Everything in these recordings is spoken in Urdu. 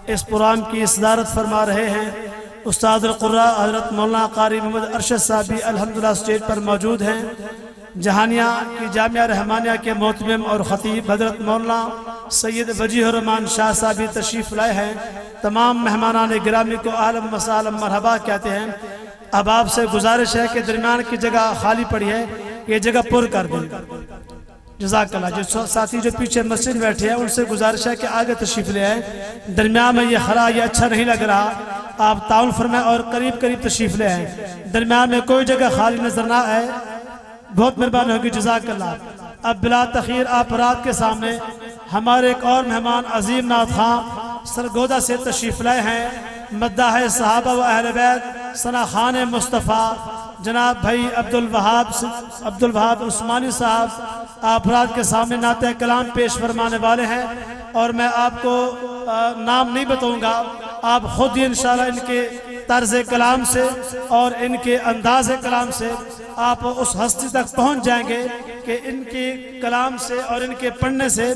اس پروگرام کی صدارت فرما رہے ہیں استاد القراء حضرت مولانا قاری محمد ارشد صاحب بھی الحمدللہ اسٹیج پر موجود ہیں۔ جہانیہ کی جامعہ رحمانیہ کے محتمم اور خطیب حضرت مولانا سید وجیہ الرحمان شاہ صاحب بھی تشریف لائے ہیں۔ تمام مہمانان گرامی کو اہلاً و سہلاً مرحبا کہتے ہیں۔ اب آپ سے گزارش ہے کہ درمیان کی جگہ خالی پڑی ہے، یہ جگہ پر کر دیں۔ جزاک اللہ۔ جو ساتھی جو پیچھے مسجد میں بیٹھے ہیں ان سے گزارش ہے کہ آگے تشریف لے آئیں، درمیان میں یہ خلا یہ اچھا نہیں لگ رہا، آپ تعاون فرمائیں اور قریب قریب تشریف لے آئیں، درمیان میں کوئی جگہ خالی نظر نہ آئے، بہت مہربانی ہوگی۔ جزاک اللہ۔ اب بلا تخیر آپ رات کے سامنے ہمارے ایک اور مہمان عظیم نعت خواں سرگودا سے تشریف لائے ہیں، مداح صحابہ و اہل بیت ثنا خان مصطفیٰ جناب بھائی عبدالوہاب عثمانی صاحب آپ رات کے سامنے نعت کلام پیش فرمانے والے ہیں، اور میں آپ کو نام نہیں بتاؤں گا، آپ خود ہی انشاءاللہ ان کے طرز کلام سے اور ان کے انداز کلام سے آپ اس ہستی تک پہنچ جائیں گے کہ ان کے کلام سے اور ان کے پڑھنے سے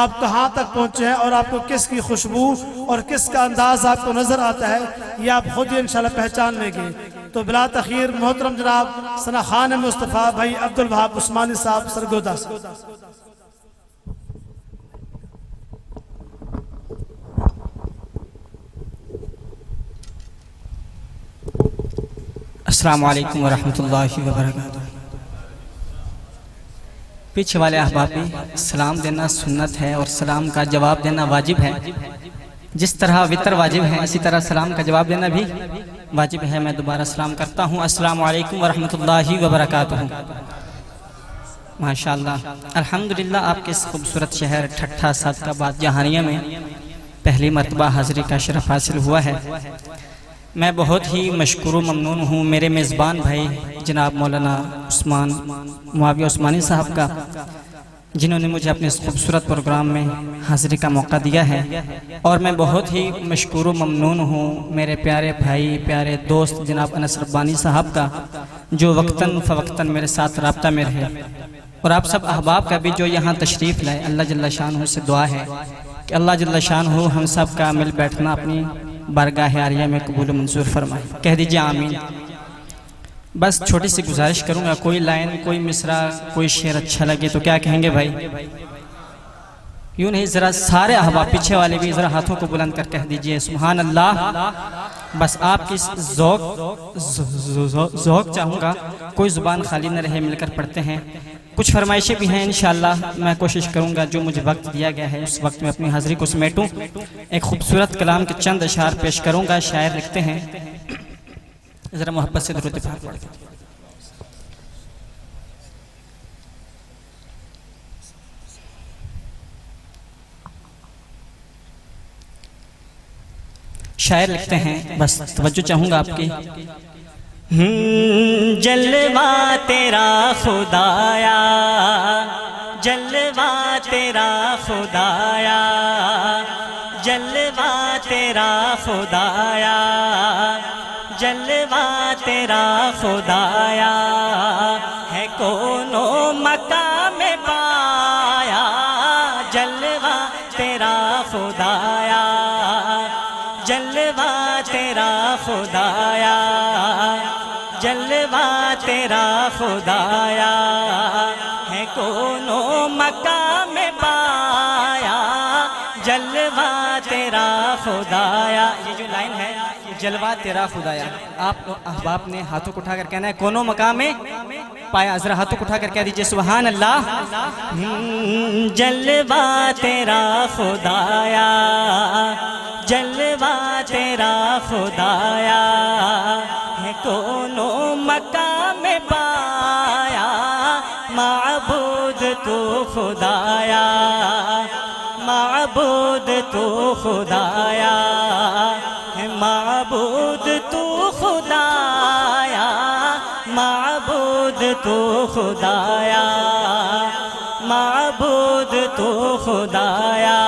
آپ کہاں تک پہنچے ہیں اور آپ کو کس کی خوشبو اور کس کا انداز آپ کو نظر آتا ہے، یہ آپ خود ہی انشاءاللہ پہچان لیں گے۔ تو بلا تخیر محترم جناب ثنا خان مصطفیٰ بھائی عبدالوہاب عثمانی صاحب سرگودا سے۔ السلام علیکم ورحمۃ اللہ وبرکاتہ۔ پیچھے والے احباب بھی سلام دینا سنت ہے اور سلام کا جواب دینا واجب ہے، جس طرح وطر واجب ہے اسی طرح سلام کا جواب دینا بھی واجب ہے۔ میں دوبارہ سلام کرتا ہوں، السلام علیکم ورحمۃ اللہ وبرکاتہ۔ ماشاءاللہ الحمدللہ آپ کے اس خوبصورت شہر ٹھٹھہ صادقآباد جہانیہ میں پہلی مرتبہ حاضری کا شرف حاصل ہوا ہے۔ میں بہت ہی مشکور و ممنون ہوں میرے میزبان بھائی جناب مولانا معاویہ عثمانی صاحب کا، جنہوں نے مجھے اپنے اس خوبصورت پروگرام میں حاضری کا موقع دیا ہے، اور میں بہت ہی مشکور و ممنون ہوں میرے پیارے بھائی پیارے دوست جناب انس ربانی صاحب کا، جو وقتاً فوقتاً میرے ساتھ رابطہ میں رہے، اور آپ سب احباب کا بھی جو یہاں تشریف لائے۔ اللہ جل شانہ سے دعا ہے کہ اللہ جل شانہ ہم سب کا مل بیٹھنا اپنی بارگاہ عالیہ میں قبول و منظور فرمائے، کہہ دیجئے آمین۔ بس چھوٹی سی گزارش کروں گا، کوئی لائن کوئی مصرع کوئی شعر اچھا لگے تو کیا کہیں گے بھائی؟ یوں نہیں، ذرا سارے احباب پیچھے والے بھی ذرا ہاتھوں کو بلند کر کہہ دیجئے سبحان اللہ۔ بس آپ کی ذوق چاہوں گا، کوئی زبان خالی نہ رہے، مل کر پڑھتے ہیں۔ کچھ فرمائشیں بھی ہیں انشاءاللہ، میں کوشش کروں گا جو مجھے وقت دیا گیا ہے اس وقت میں اپنی حاضری کو سمیٹوں۔ ایک خوبصورت کلام کے چند اشعار پیش کروں گا۔ شاعر لکھتے ہیں، ذرا محبت سے درود پاک پڑھ دیں۔ شاعر لکھتے ہیں، بس توجہ چاہوں گا آپ کی۔ جلوہ تیرا خدایا، جلوہ تیرا خدایا، جلوہ تیرا خدایا، جلوہ تیرا خدایا، ہے کون و مقام پایا، جلوہ تیرا خدایا، جلوہ تیرا خدایا، جلوہ تیرا خدایا، ہے کون و مقام پایا، جلوہ تیرا خدایا۔ یہ جو لائن ہے جلوہ تیرا خدایا، آپ احباب نے ہاتھوں کو اٹھا کر کہنا ہے کون و مقام پایا، ذرا ہاتھوں کو اٹھا کر کہہ دیجئے سبحان اللہ۔ جلوہ تیرا خدایا، جلوہ تیرا خدایا، ہے کون و مقام پایا، معبود تو خدایا، معبود تو خدایا، ہے معبود تو خدایا، معبود تو خدایا، معبود تو خدایا،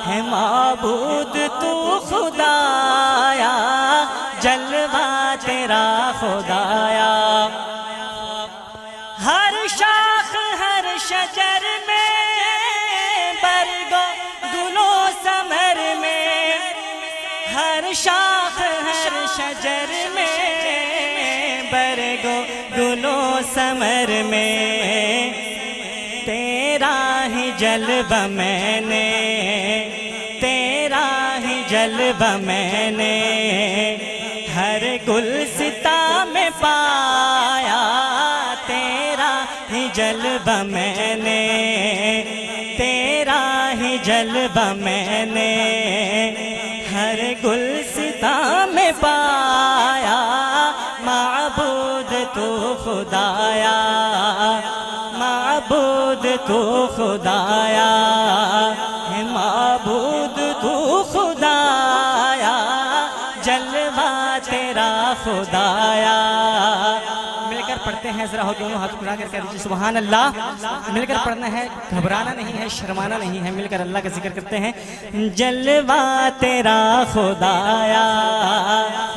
ہے معبود تو خدایا، جلوہ تیرا خدایا۔ ہر شاخ ہر شجر میں برگ و گل و ثمر میں شاخ ہر شجر میں، برگو گلو ثمر میں، تیرا ہی جلوہ میں نے، تیرا ہی جلوہ میں نے، ہر گلستہ میں پایا، تیرا ہی جلوہ میں نے، تیرا ہی جلوہ میں نے، ہر گلستہ میں پایا، معبود تو خدایا، معبود تو خدایا ہے، معبود تو خدایا، جلوہ تیرا خدایا۔ مل کر پڑھتے ہیں، ذرا ہو دونوں ہاتھ اٹھا کر کہہ دیجیے سبحان اللہ۔ مل کر پڑھنا ہے، گھبرانا نہیں ہے، شرمانا نہیں ہے، مل کر اللہ کا ذکر کرتے ہیں۔ جلوہ تیرا خدایا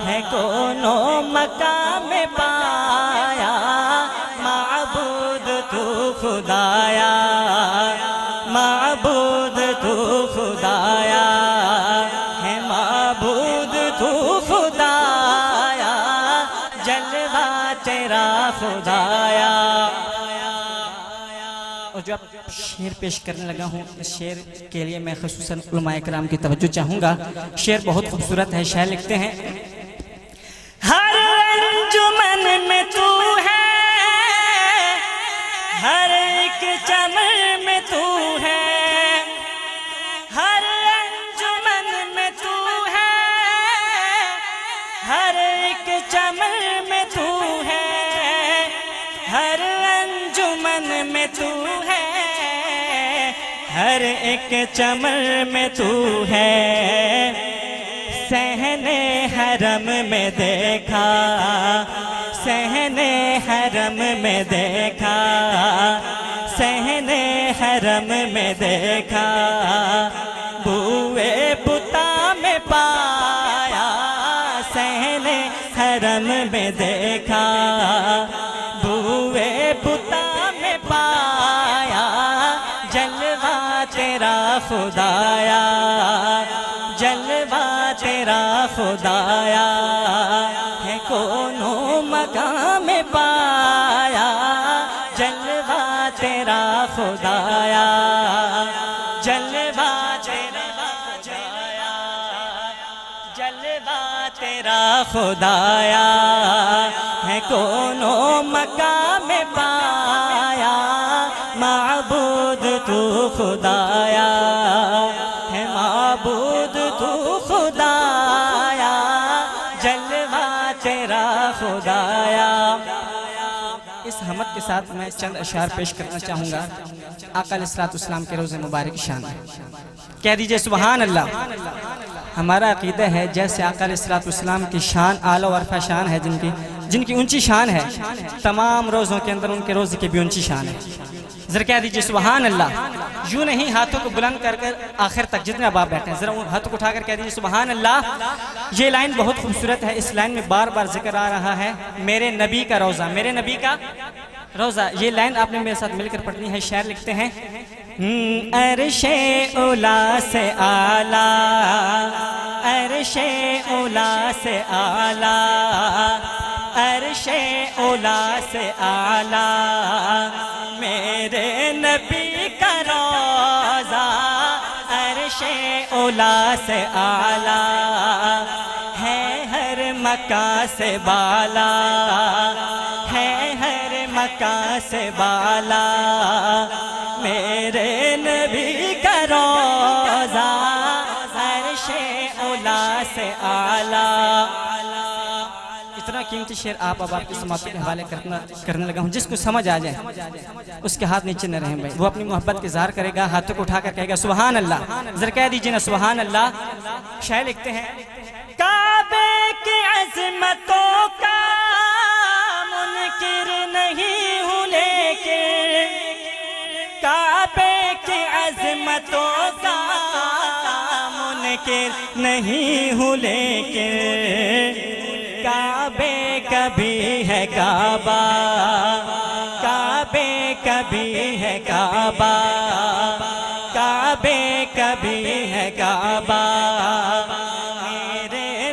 ہے، کونوں مقام میں پایا، معبود تو خدایا، معبود تو خدایا ہے، معبود تو خدایا، جلوہ تیرا خدایا۔ اور جو اب شعر پیش کرنے لگا ہوں، اس شعر کے لیے میں خصوصاً علماء کرام کی توجہ چاہوں گا۔ شعر بہت خوبصورت ہے، شاعر لکھتے ہیں، ہر انجمن میں تو ہے، ہر ایک چمن میں تو ہے، ہر انجمن میں تو ہے، ہر ایک چمن میں تو ہے، ہر انجمن میں تو ہے، ہر ایک چمن میں تو ہے، صحن حرم میں دیکھا، صحن حرم میں دیکھا، صحن حرم میں دیکھا، بوئے بتا میں پایا، صحن حرم میں دیکھا، بوئے بتا میں پایا، جلوہ تیرا خدایا، جلوہ تیرا خدایا ہے، کونوں مقام میں پایا، جلوہ تیرا خدایا، جلوہ تیرا خدایا، جلوہ تیرا خدایا ہے، کونوں مقام میں پایا، معبود تو خدایا ہے، معبود تو خدایا، جلوہ تیرا خدایا۔ اس حمد کے ساتھ میں چند اشعار پیش کرنا چاہوں گا آقا علیہ السلام کے روضہ مبارک شان ہے۔ کہہ دیجئے سبحان اللہ۔ ہمارا عقیدہ ہے جیسے آقا علیہ السلام کی شان اعلیٰ و عرفہ شان ہے، جن کی اونچی شان ہے، تمام روزوں کے اندر ان کے روزے کی بھی اونچی شان ہے۔ ذرا کہہ دیجئے سبحان اللہ۔ یوں نہیں، ہاتھوں کو بلند کر کر آخر تک جتنے اب آپ بیٹھے ہیں، ذرا ہاتھوں کو اٹھا کر کہہ دیجئے سبحان اللہ۔ یہ لائن بہت خوبصورت ہے، اس لائن میں بار بار ذکر آ رہا ہے میرے نبی کا روزہ، میرے نبی کا روزہ۔ یہ لائن آپ نے میرے ساتھ مل کر پڑھنی ہے۔ شاعر لکھتے ہیں، عرش اولا سے اعلیٰ، عرش اولا سے اعلیٰ، عرش اولا سے اعلیٰ، میرے نبی کا روزہ، عرش اولا سے اعلیٰ ہے، ہر مکان سے بالا ہے، ہر مکان سے بالا، میرے نبی کا روزہ، عرش اولا سے اعلیٰ۔ اتنا قیمتی شعر آپ اب آپ کی سماعتوں کے حوالے کرنے لگا ہوں۔ جس کو سمجھ آ جائے اس کے ہاتھ نیچے نہ رہیں بھائی، وہ اپنی محبت کے اظہار کرے گا، ہاتھوں کو اٹھا کر کہے گا سبحان اللہ۔ ذرا کہہ دیجئے نا سبحان اللہ۔ شاعر لکھتے ہیں، کعبے کی عظمتوں کا منکر نہیں ہوں، لیکن کعبے کی عظمتوں کا منکر نہیں ہوں، لیکن کعبے کبھی ہے کعبہ، کعبے کبھی ہے کعبہ، کعبے کبھی ہے کعبہ، میرے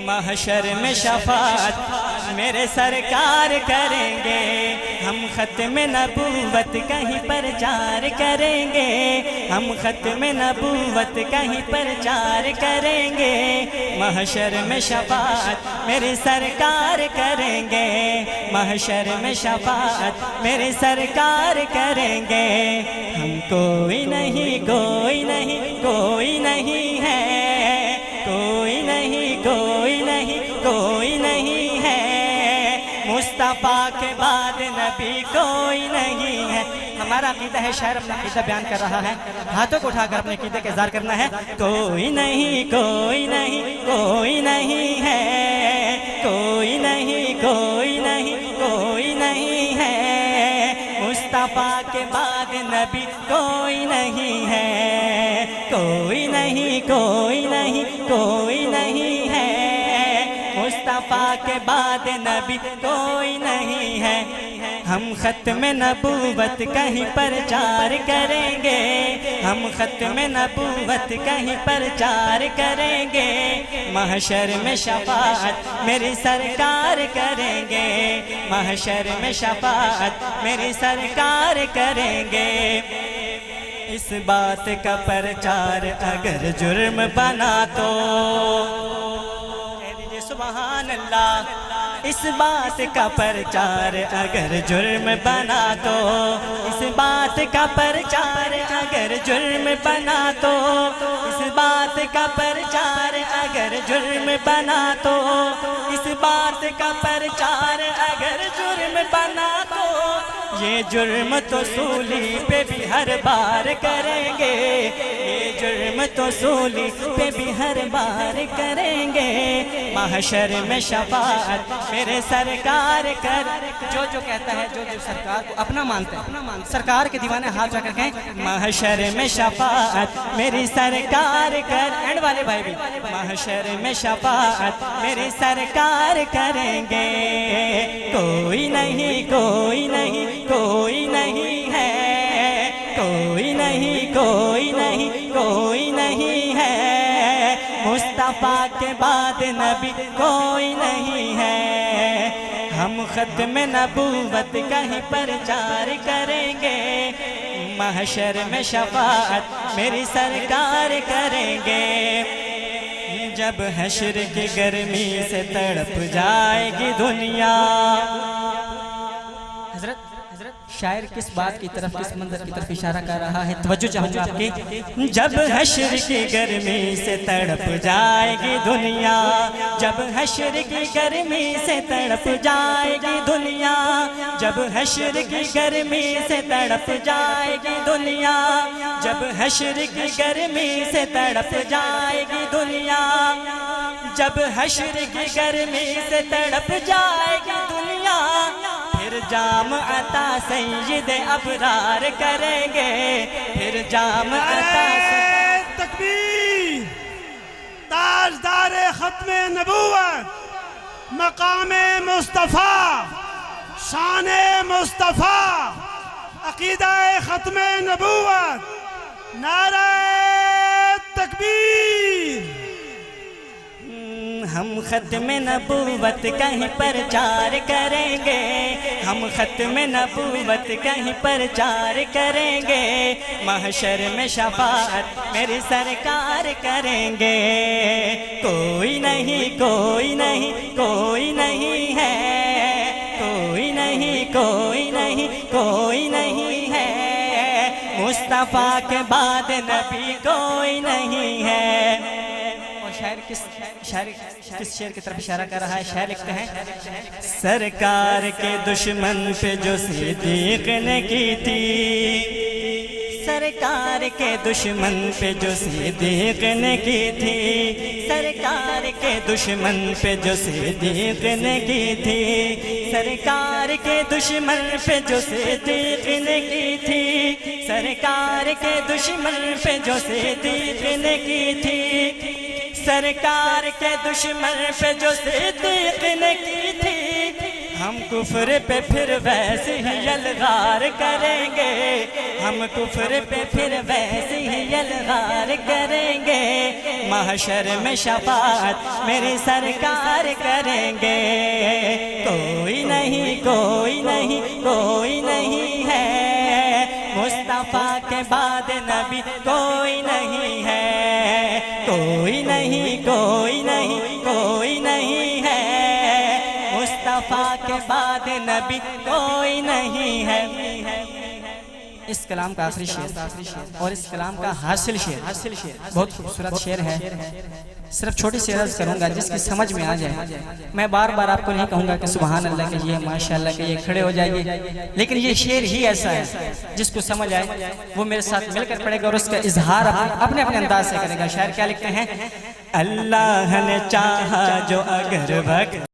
محشر میں شفاعت میرے سرکار کریں گے ہم ختم نبوت کہیں پرچار کریں گے ہم ختم نبوت کہیں پرچار کریں گے محشر میں شفاعت میرے سرکار کریں گے محشر میں شفاعت میرے سرکار کریں گے ہم کوئی نہیں کوئی نہیں کوئی نہیں ہے کوئی نہیں کوئی نہیں کوئی نہیں ہے مصطفیٰ کے بعد نبی کوئی نہیں ہے ہمارا عقیدہ ہے شاعر اپنا عقیدہ بیان کر رہا ہے ہاتھوں کو اٹھا کر اپنے عقیدے کا اظہار کرنا ہے کوئی نہیں کوئی نہیں کوئی نہیں ہے کوئی نہیں کوئی نہیں کوئی نہیں ہے مصطفیٰ کے بعد نبی کوئی نہیں ہے کوئی نہیں کوئی نہیں کوئی نہیں ہے مصطفیٰ کے بعد نبی کوئی نہیں ہے ہم ختم نبوت کہیں پرچار کریں گے ہم ختم نبوت کہیں پرچار کریں گے محشر میں شفاعت میری سرکار کریں گے محشر میں شفاعت میری سرکار کریں گے اس بات کا پرچار اگر جرم بنا تو کہہ دیجئے سبحان اللہ اس بات کا پرچار اگر جرم بنا تو اس بات کا پرچار اگر جرم بنا تو اس بات کا پرچار اگر جرم بنا تو اس بات کا پرچار اگر جرم بنا تو یہ جرم تو سولی پہ بھی ہر بار کریں گے یہ جرم تو سولی پہ بھی ہر بار کریں گے محشر میں شفاعت میرے سرکار کر جو کہتا ہے جو سرکار کو اپنا مانتا ہے سرکار کے دیوانے ہاتھ جا کر کہیں محشر میں شفاعت میری سرکار کر اینڈ والے بھائی بھی محشر میں شفاعت میری سرکار کریں گے کوئی نہیں کوئی نہیں کوئی نہیں ہے کوئی نہیں کوئی نہیں کوئی نہیں ہے مصطفیٰ کے بعد نبی کوئی نہیں ہے ہم ختم نبوت کہیں پرچار کریں گے محشر میں شفاعت میری سرکار کریں گے جب حشر کی گرمی سے تڑپ جائے گی دنیا حضرت شاعر کس بات کی طرف کس منظر کی طرف اشارہ کر رہا ہے توجہ چاہوں گا آپ کی جب حشر کی گرمی سے تڑپ جائے گی دنیا جب حشر کی گرمی سے تڑپ جائے گی دنیا جب حشر کی گرمی سے تڑپ جائے گی دنیا جب حشر کی گرمی سے تڑپ جائے گی دنیا جب حشر کی گرمی سے تڑپ جائے گی دنیا پھر جام عطا سید ابرار کریں گے پھر جام عطا تکبیر تاجدار ختم نبوت مقام مصطفیٰ شان مصطفیٰ عقیدہ ختم نبوت نعرہ تکبیر ہم ختم نبوت کہیں پرچار کریں گے ہم ختم نبوت کہیں پرچار کریں گے محشر میں شفاعت میری سرکار کریں گے کوئی نہیں کوئی نہیں کوئی نہیں ہے کوئی نہیں کوئی نہیں کوئی نہیں ہے مصطفیٰ کے بعد نبی کوئی نہیں ہے شاعر کس شعر کی طرف اشارہ کر رہا ہے شاعر لکھتے ہیں سرکار کے دشمن پہ جو صدیق نے کی تھی سرکار کے دشمن پہ جو صدیق نے کی تھی سرکار کے دشمن پہ جو صدیق نے کی تھی سرکار کے دشمن پہ جو صدیق نے کی تھی سرکار کے دشمن پہ جو صدیق نے کی تھی سرکار کے دشمن پہ جو صدیق نے کی تھی ہم کفر پہ پھر ویسے ہی یلغار کریں گے، ہم کفر پہ پھر ویسے ہی یلغار کریں گے، محشر میں شفاعت میری سرکار کریں گے۔ کوئی نہیں کوئی نہیں کوئی نہیں ہے، مصطفیٰ کے بعد نبی کوئی نہیں ہے، کوئی نہیں کوئی نہیں کوئی نہیں ہے، مصطفیٰ کے بعد نبی کوئی نہیں ہے۔ اس کلام کا آخری شعر اور اس کلام کا حاصل شعر بہت خوبصورت شعر ہے، صرف چھوٹی سی عرض کروں گا جس کی سمجھ میں آ جائے۔ میں بار بار آپ کو نہیں کہوں گا کہ سبحان اللہ کہ یہ ماشاءاللہ کہ یہ کھڑے ہو جائیے، لیکن یہ شعر ہی ایسا ہے جس کو سمجھ آئے وہ میرے ساتھ مل کر پڑھے گا اور اس کا اظہار اپنے اپنے انداز سے کرے گا۔ شاعر کیا لکھتے ہیں؟ اللہ نے چاہا جو اگر وقت